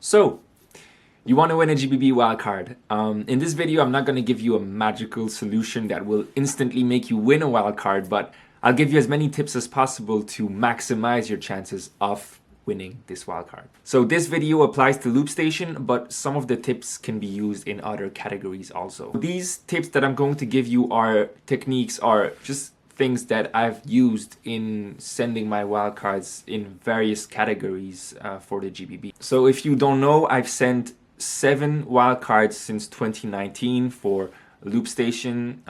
So, you want to win a GBB wildcard. In this video, I'm not going to give you a magical solution that will instantly make you win a wildcard, but I'll give you as many tips as possible to maximize your chances of winning this wildcard. So this video applies to Loopstation, but some of the tips can be used in other categories also. These tips that I'm going to give you are techniques, are just things that I've used in sending my wildcards in various categories for the GBB. So if you don't know, I've sent 7 wildcards since 2019 for Loopstation,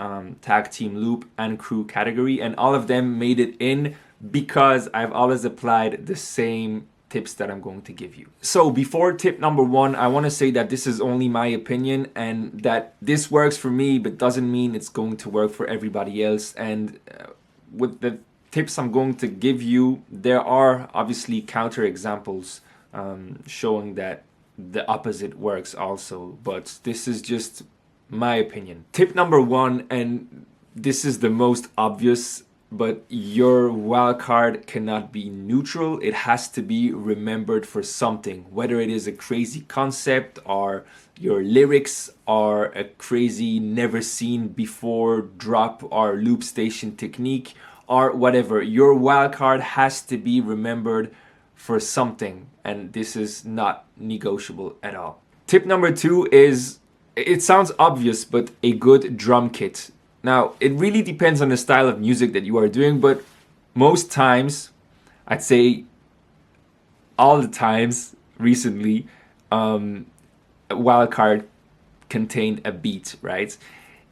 Tag Team Loop and Crew category, and all of them made it in because I've always applied the same tips that I'm going to give you. So before tip number 1, I want to say that this is only my opinion and that this works for me, but doesn't mean it's going to work for everybody else. And with the tips I'm going to give you, there are obviously counter examples showing that the opposite works also, but this is just my opinion. Tip number 1, and this is the most obvious, but your wildcard cannot be neutral. It has to be remembered for something, whether it is a crazy concept or your lyrics or a crazy never seen before drop or Loopstation technique or whatever. Your wildcard has to be remembered for something, and this is not negotiable at all. Tip number 2 is, it sounds obvious, but a good drum kit. Now, it really depends on the style of music that you are doing, but most times, I'd say all the times recently, a wildcard contained a beat, right?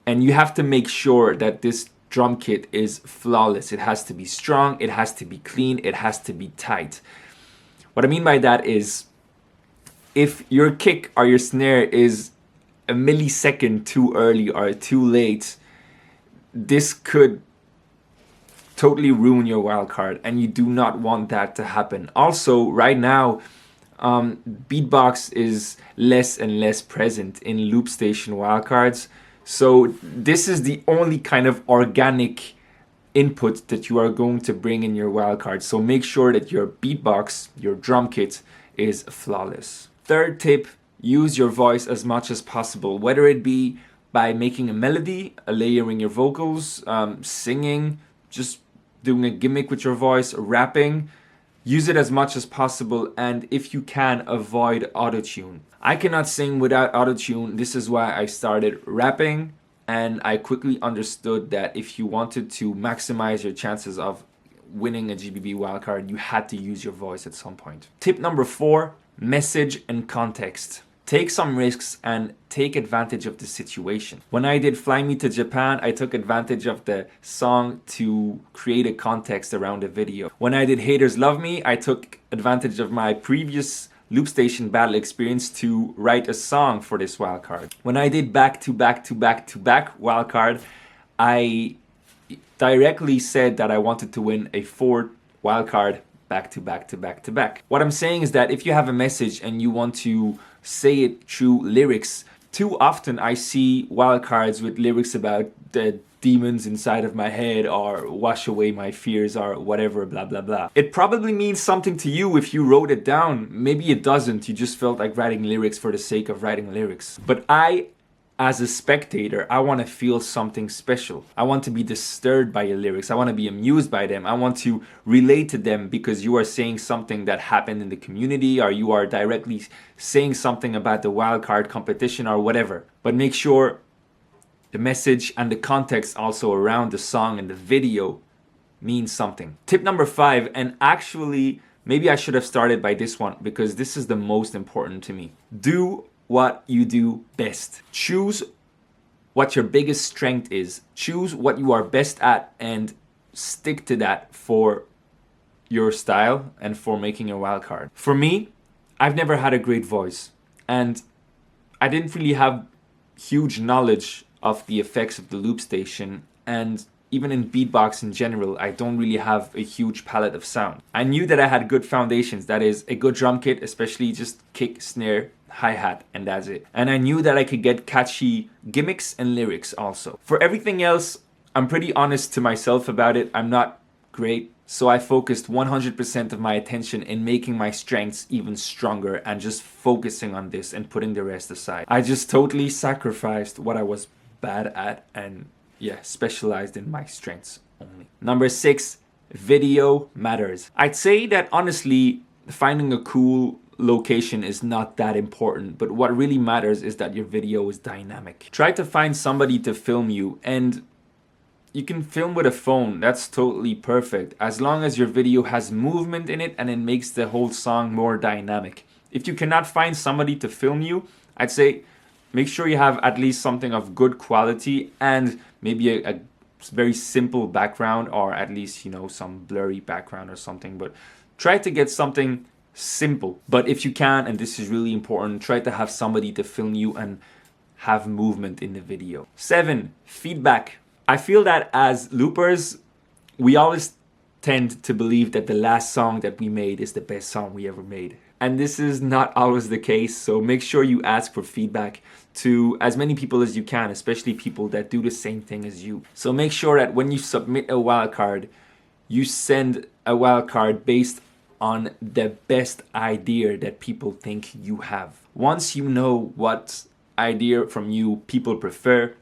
And you have to make sure that this drum kit is flawless. It has to be strong, it has to be clean, it has to be tight. What I mean by that is, if your kick or your snare is a millisecond too early or too late, this could totally ruin your wildcard, and you do not want that to happen. Also, right now, beatbox is less and less present in Loopstation wildcards, so this is the only kind of organic input that you are going to bring in your wildcard. So make sure that your beatbox, your drum kit, is flawless. Third tip: use your voice as much as possible, whether it be by making a melody, layering your vocals, singing, just doing a gimmick with your voice, rapping. Use it as much as possible, and if you can, avoid autotune. I cannot sing without autotune. This is why I started rapping, and I quickly understood that if you wanted to maximize your chances of winning a GBB wildcard, you had to use your voice at some point. Tip number 4, message and context. Take some risks and take advantage of the situation. When I did Fly Me to Japan, I took advantage of the song to create a context around the video. When I did Haters Love Me, I took advantage of my previous Loopstation battle experience to write a song for this wildcard. When I did back to back to back to back wildcard, I directly said that I wanted to win a 4th wildcard back to back to back to back. What I'm saying is that if you have a message and you want to say it through lyrics, too often I see wildcards with lyrics about the demons inside of my head or wash away my fears or whatever, blah blah blah. It probably means something to you if you wrote it down. Maybe it doesn't. You just felt like writing lyrics for the sake of writing lyrics. But as a spectator, I want to feel something special. I want to be disturbed by your lyrics. I want to be amused by them. I want to relate to them because you are saying something that happened in the community, or you are directly saying something about the wildcard competition or whatever. But make sure the message and the context also around the song and the video means something. Tip number 5, and actually maybe I should have started by this one because this is the most important to me. Do what you do best. Choose what your biggest strength is. Choose what you are best at and stick to that for your style and for making your wildcard. For me, I've never had a great voice, and I didn't really have huge knowledge of the effects of the Loopstation, and even in beatbox in general, I don't really have a huge palette of sound. I knew that I had good foundations, that is a good drum kit, especially just kick, snare, hi-hat, and that's it. And I knew that I could get catchy gimmicks and lyrics also. For everything else, I'm pretty honest to myself about it. I'm not great So I focused 100% of my attention in making my strengths even stronger and just focusing on this and putting the rest aside. I just totally sacrificed what I was bad at and yeah, specialized in my strengths only. Number 6, video matters. I'd say that honestly, finding a cool location is not that important, but what really matters is that your video is dynamic. Try to find somebody to film you, and you can film with a phone, that's totally perfect, as long as your video has movement in it and it makes the whole song more dynamic. If you cannot find somebody to film you, I'd say make sure you have at least something of good quality and maybe a very simple background, or at least, you know, some blurry background or something, but try to get something simple. But if you can, and this is really important, try to have somebody to film you and have movement in the video. 7, feedback. I feel that as loopers, we always tend to believe that the last song that we made is the best song we ever made. And this is not always the case, so make sure you ask for feedback to as many people as you can, especially people that do the same thing as you. So make sure that when you submit a wildcard, you send a wildcard based on the best idea that people think you have. Once you know what idea from you people prefer,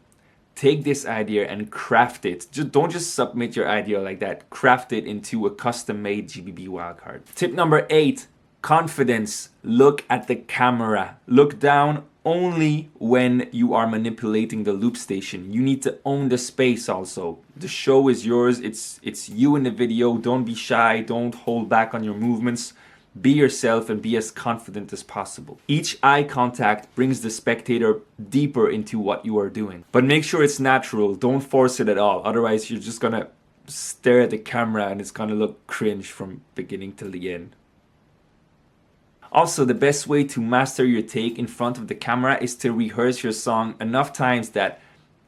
take this idea and craft it. Don't just submit your idea like that. Craft it into a custom-made GBB wildcard. Tip number 8, confidence. Look at the camera. Look down only when you are manipulating the loop station. You need to own the space also. The show is yours. It's you in the video. Don't be shy. Don't hold back on your movements. Be yourself and be as confident as possible. Each eye contact brings the spectator deeper into what you are doing. But make sure it's natural. Don't force it at all. Otherwise, you're just gonna stare at the camera and it's gonna look cringe from beginning till the end. Also, the best way to master your take in front of the camera is to rehearse your song enough times that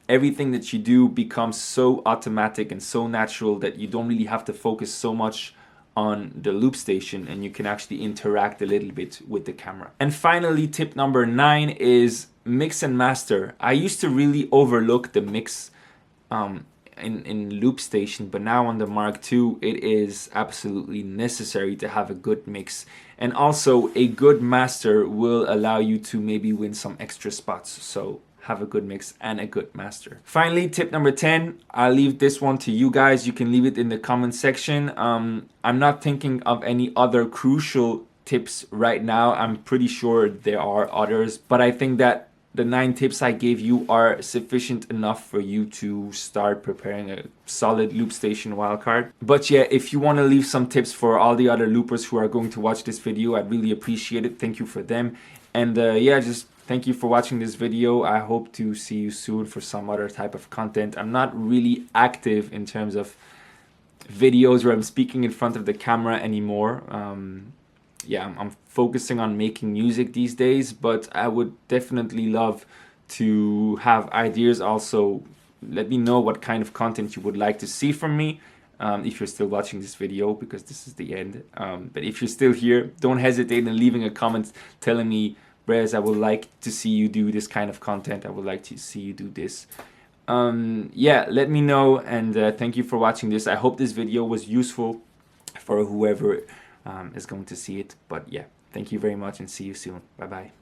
everything that you do becomes so automatic and so natural that you don't really have to focus so much on the loop station and you can actually interact a little bit with the camera. And finally, tip number 9 is mix and master. I used to really overlook the mix in Loopstation, but now on the Mark II, it is absolutely necessary to have a good mix. And also a good master will allow you to maybe win some extra spots. So have a good mix and a good master. Finally, tip number 10, I'll leave this one to you guys. You can leave it in the comment section. I'm not thinking of any other crucial tips right now. I'm pretty sure there are others, but I think that the 9 tips I gave you are sufficient enough for you to start preparing a solid Loopstation wildcard. But yeah, if you want to leave some tips for all the other loopers who are going to watch this video, I'd really appreciate it. Thank you for them. And yeah, just thank you for watching this video. I hope to see you soon for some other type of content. I'm not really active in terms of videos where I'm speaking in front of the camera anymore. Yeah, I'm focusing on making music these days, but I would definitely love to have ideas also. Let me know what kind of content you would like to see from me. If you're still watching this video, because this is the end. But if you're still here, don't hesitate in leaving a comment telling me, BreZ, I would like to see you do this kind of content. I would like to see you do this. Yeah, let me know, and thank you for watching this. I hope this video was useful for whoever is going to see it. But yeah, thank you very much and see you soon. Bye bye.